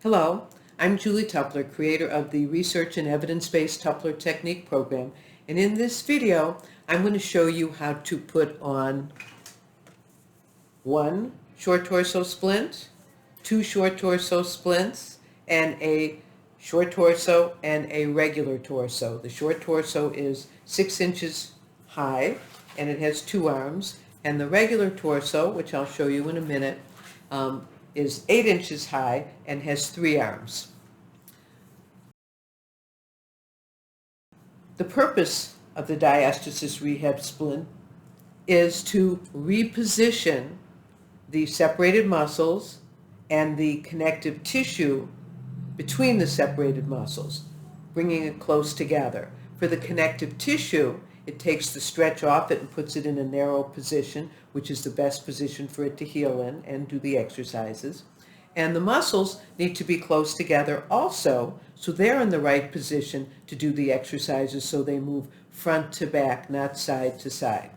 Hello, I'm Julie Tupler, creator of the Research and Evidence-Based Tupler Technique program, and in this video I'm going to show you how to put on one short torso splint, two short torso splints, and a short torso and a regular torso. The short torso is 6 inches high and it has 2 arms, and the regular torso, which I'll show you in a minute, is 8 inches high and has 3 arms. The purpose of the diastasis rehab splint is to reposition the separated muscles and the connective tissue between the separated muscles, bringing it close together. For the connective tissue, it takes the stretch off it and puts it in a narrow position, which is the best position for it to heal in and do the exercises. And the muscles need to be close together also, so they're in the right position to do the exercises, so they move front to back, not side to side.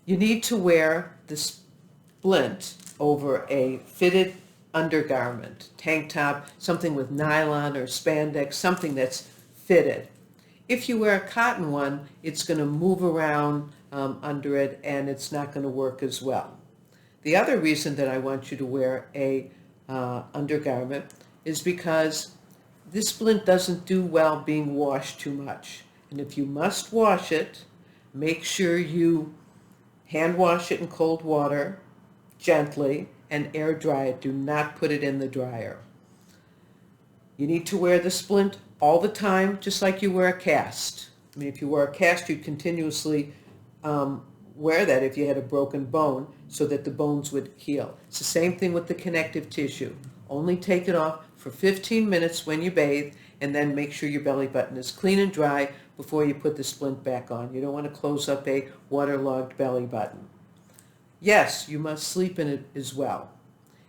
You need to wear the splint over a fitted undergarment, tank top, something with nylon or spandex, something that's fitted. If you wear a cotton one, it's going to move around under it and it's not going to work as well. The other reason that I want you to wear a undergarment is because this splint doesn't do well being washed too much. And if you must wash it, make sure you hand wash it in cold water gently and air dry it. Do not put it in the dryer. You need to wear the splint all the time, just like you wear a cast. I mean, if you wear a cast, you'd continuously wear that if you had a broken bone so that the bones would heal. It's the same thing with the connective tissue. Only take it off for 15 minutes when you bathe, and then make sure your belly button is clean and dry before you put the splint back on. You don't want to close up a waterlogged belly button. Yes, you must sleep in it as well.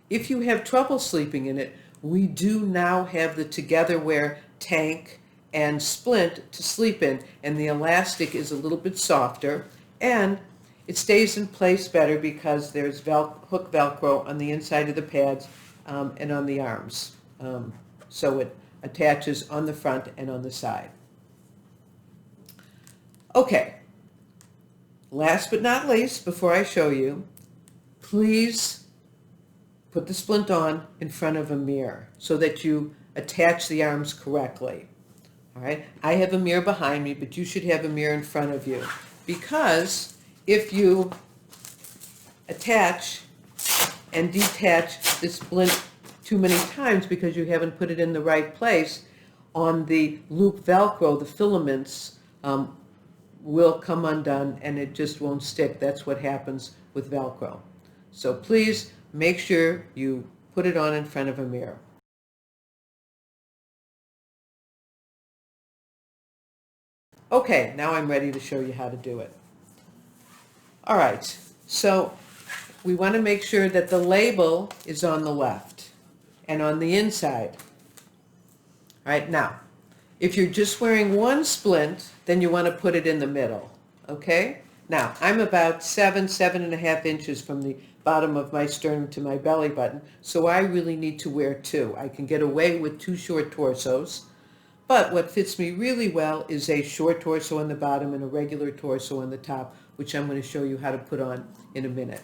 If you have trouble sleeping in it, we do now have the together wear tank and splint to sleep in, and the elastic is a little bit softer and it stays in place better because there's hook Velcro on the inside of the pads and on the arms. So it attaches on the front and on the side. Okay, last but not least, before I show you, please put the splint on in front of a mirror so that you attach the arms correctly. All right, I have a mirror behind me, but you should have a mirror in front of you, because if you attach and detach the splint too many times because you haven't put it in the right place, on the loop Velcro, the filaments will come undone and it just won't stick. That's what happens with Velcro. So please make sure you put it on in front of a mirror. Okay, now I'm ready to show you how to do it. All right, so we want to make sure that the label is on the left and on the inside. All right, now, if you're just wearing one splint, then you want to put it in the middle, okay? Now, I'm about 7.5 inches from the bottom of my sternum to my belly button, so I really need to wear 2. I can get away with 2 short torsos, but what fits me really well is a short torso on the bottom and a regular torso on the top, which I'm going to show you how to put on in a minute.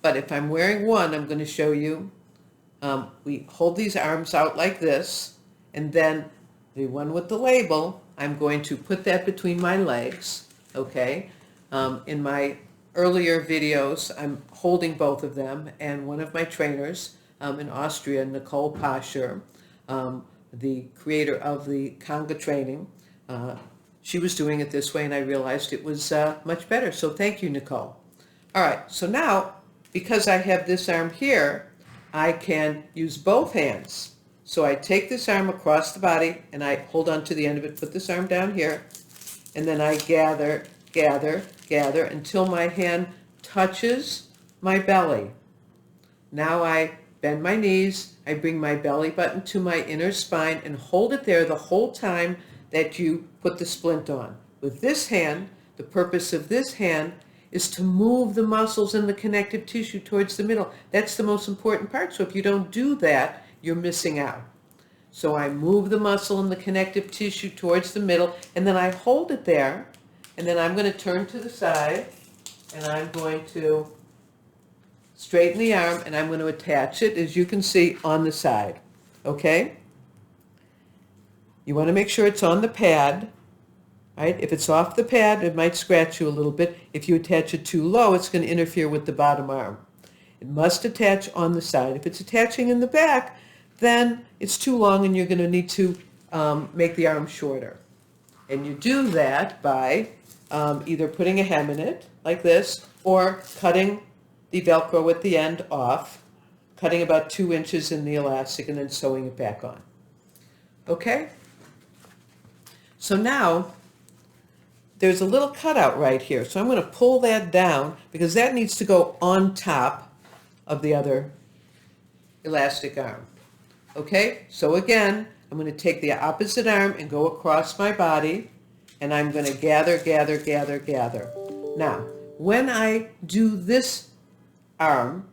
But if I'm wearing one, I'm going to show you, we hold these arms out like this, and then the one with the label, I'm going to put that between my legs, okay? In my earlier videos, I'm holding both of them, and one of my trainers in Austria, Nicole Pascher, the creator of the Conga training, she was doing it this way, and I realized it was much better. So thank you, Nicole. All right, so now, because I have this arm here, I can use both hands. So I take this arm across the body, and I hold on to the end of it, put this arm down here, and then I gather until my hand touches my belly. Now I bend my knees, I bring my belly button to my inner spine and hold it there the whole time that you put the splint on. With this hand, the purpose of this hand is to move the muscles and the connective tissue towards the middle. That's the most important part. So if you don't do that, you're missing out. So I move the muscle and the connective tissue towards the middle, and then I hold it there, and then I'm going to turn to the side, and I'm going to straighten the arm, and I'm going to attach it, as you can see, on the side. Okay? You want to make sure it's on the pad, right? If it's off the pad, it might scratch you a little bit. If you attach it too low, it's going to interfere with the bottom arm. It must attach on the side. If it's attaching in the back, then it's too long and you're going to need to make the arm shorter. And you do that by either putting a hem in it, like this, or cutting the Velcro at the end off, cutting about 2 inches in the elastic, and then sewing it back on. Okay? So now, there's a little cutout right here. So I'm going to pull that down because that needs to go on top of the other elastic arm. Okay, so again, I'm going to take the opposite arm and go across my body, and I'm going to gather, gather, gather, gather. Now, when I do this arm,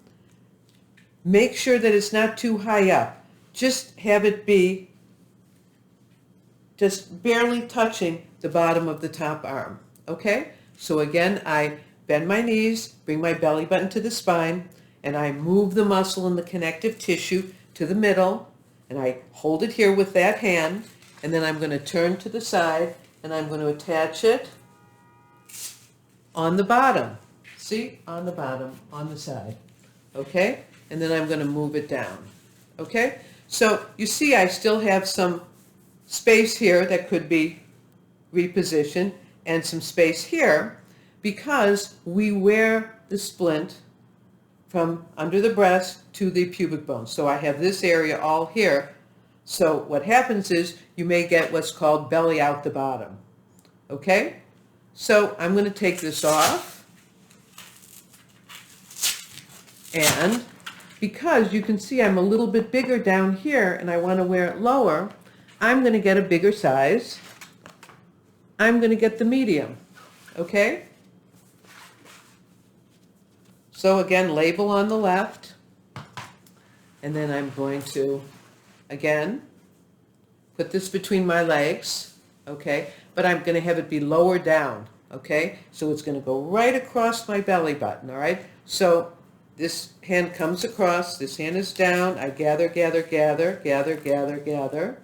make sure that it's not too high up. Just have it be just barely touching the bottom of the top arm. Okay, so again, I bend my knees, bring my belly button to the spine, and I move the muscle and the connective tissue to the middle, and I hold it here with that hand, and then I'm going to turn to the side, and I'm going to attach it on the bottom. See? On the bottom, on the side. Okay? And then I'm going to move it down. Okay? So you see I still have some space here that could be repositioned, and some space here, because we wear the splint from under the breast to the pubic bone. So I have this area all here. So what happens is you may get what's called belly out the bottom. Okay? So I'm going to take this off. And because you can see I'm a little bit bigger down here and I want to wear it lower, I'm going to get a bigger size. I'm going to get the medium. Okay? So again, label on the left, and then I'm going to, again, put this between my legs, okay, but I'm going to have it be lower down, okay, so it's going to go right across my belly button, all right, so this hand comes across, this hand is down, I gather, gather, gather, gather, gather, gather,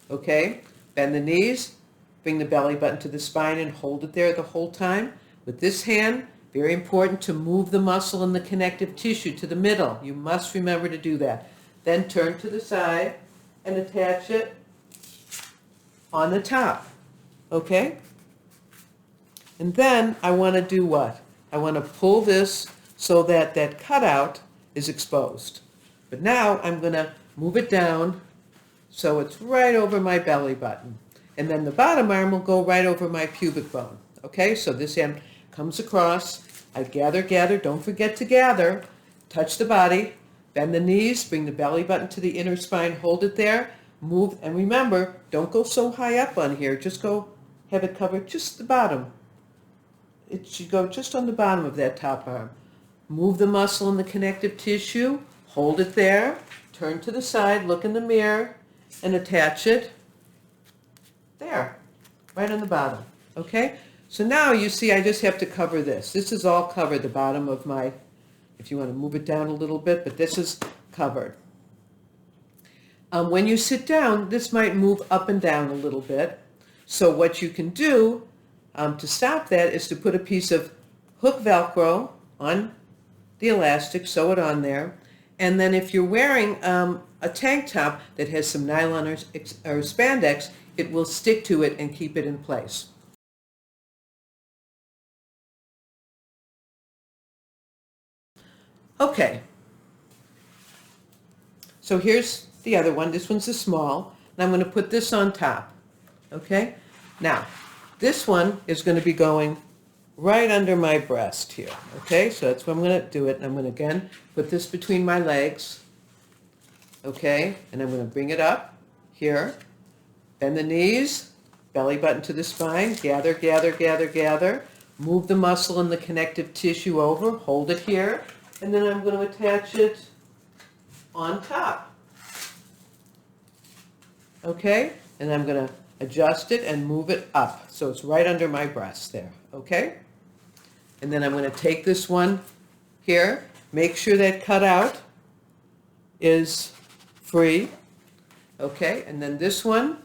okay, bend the knees, bring the belly button to the spine and hold it there the whole time. With this hand, very important to move the muscle and the connective tissue to the middle. You must remember to do that. Then turn to the side and attach it on the top. Okay? And then I want to do what? I want to pull this so that that cutout is exposed. But now I'm going to move it down so it's right over my belly button. And then the bottom arm will go right over my pubic bone. Okay? So this end comes across, I gather, gather, don't forget to gather, touch the body, bend the knees, bring the belly button to the inner spine, hold it there, move, and remember, don't go so high up on here, just go, have it cover just the bottom. It should go just on the bottom of that top arm. Move the muscle and the connective tissue, hold it there, turn to the side, look in the mirror, and attach it there, right on the bottom, okay? So now you see I just have to cover this. This is all covered, the bottom of my, if you want to move it down a little bit, but this is covered. When you sit down, this might move up and down a little bit. So what you can do to stop that is to put a piece of hook Velcro on the elastic, sew it on there, and then if you're wearing a tank top that has some nylon or spandex, it will stick to it and keep it in place. Okay, so here's the other one. This one's a small, and I'm going to put this on top. Okay, now this one is going to be going right under my breast here. Okay, so that's where I'm going to do it. And I'm going to again put this between my legs. Okay, and I'm going to bring it up here, bend the knees, belly button to the spine, gather, gather, gather, gather, move the muscle and the connective tissue over, hold it here. And then I'm going to attach it on top. okay? And I'm going to adjust it and move it up so it's right under my breast there, okay? And then I'm going to take this one here, make sure that cutout is free, okay? And then this one,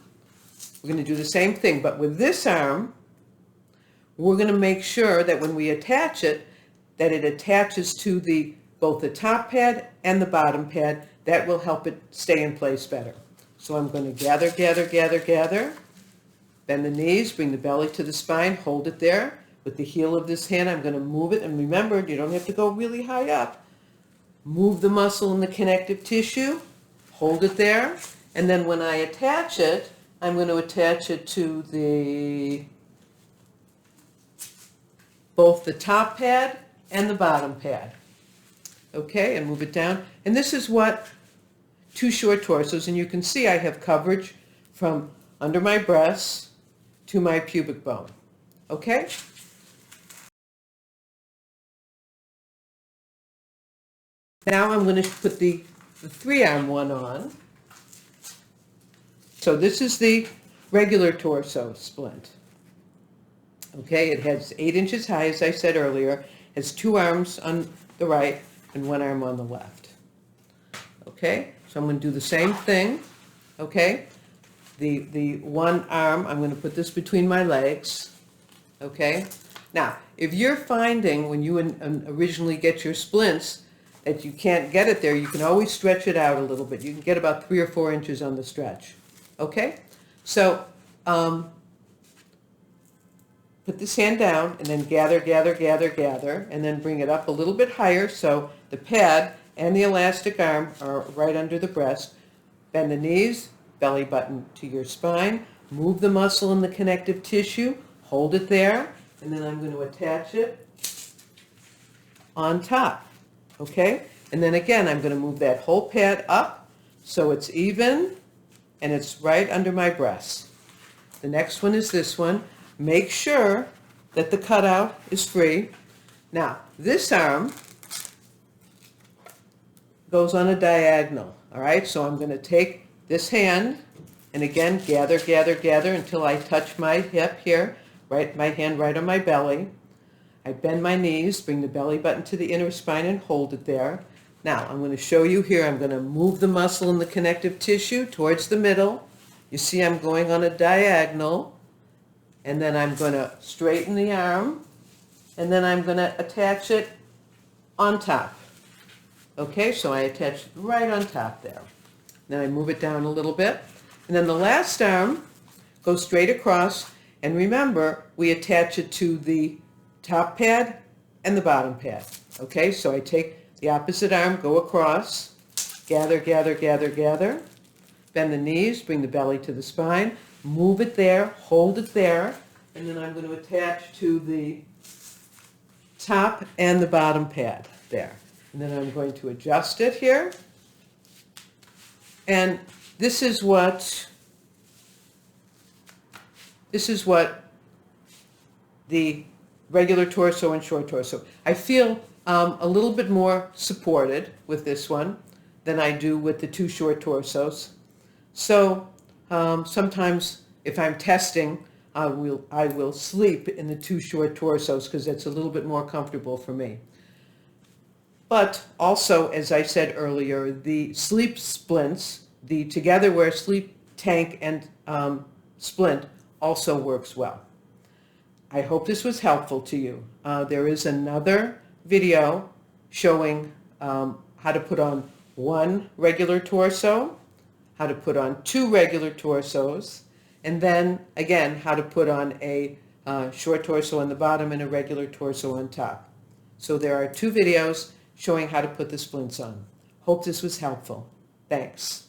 we're going to do the same thing, but with this arm, we're going to make sure that when we attach it, that it attaches to both the top pad and the bottom pad. That will help it stay in place better. So I'm going to gather, gather, gather, gather, bend the knees, bring the belly to the spine, hold it there. With the heel of this hand, I'm going to move it, and remember, you don't have to go really high up. Move the muscle in the connective tissue, hold it there, and then when I attach it, I'm going to attach it to both the top pad and the bottom pad. Okay, and move it down. And this is what two short torsos, and you can see I have coverage from under my breasts to my pubic bone. Okay? Now I'm going to put the three-arm one on. So this is the regular torso splint. Okay, it has 8 inches high, as I said earlier, has 2 arms on the right and 1 arm on the left. Okay, so I'm going to do the same thing. Okay, the one arm, I'm going to put this between my legs. Okay, now if you're finding when you originally get your splints that you can't get it there, you can always stretch it out a little bit. You can get about 3 or 4 inches on the stretch. Okay, so put this hand down and then gather, gather, gather, gather, and then bring it up a little bit higher so the pad and the elastic arm are right under the breast. Bend the knees, belly button to your spine, move the muscle in the connective tissue, hold it there, and then I'm going to attach it on top. Okay, and then again I'm going to move that whole pad up so it's even and it's right under my breast. The next one is this one. Make sure that the cutout is free. Now, this arm goes on a diagonal, all right? So I'm going to take this hand and again gather, gather, gather until I touch my hip here, right, my hand right on my belly. I bend my knees, bring the belly button to the inner spine and hold it there. Now, I'm going to show you here, I'm going to move the muscle in the connective tissue towards the middle. You see I'm going on a diagonal. And then I'm going to straighten the arm, and then I'm going to attach it on top. Okay, so I attach it right on top there. Then I move it down a little bit. And then the last arm goes straight across, and remember, we attach it to the top pad and the bottom pad. Okay, so I take the opposite arm, go across, gather, gather, gather, gather, bend the knees, bring the belly to the spine, move it there, hold it there, and then I'm going to attach to the top and the bottom pad there. And then I'm going to adjust it here. And this is what the regular torso and short torso. I feel a little bit more supported with this one than I do with the two short torsos. So sometimes if I'm testing, I will sleep in the two short torsos because that's a little bit more comfortable for me. But also, as I said earlier, the sleep splints, the together wear sleep tank and splint also works well. I hope this was helpful to you. There is another video showing how to put on one regular torso, how to put on two regular torsos, and then again how to put on a short torso on the bottom and a regular torso on top. So there are two videos showing how to put the splints on. Hope this was helpful. Thanks.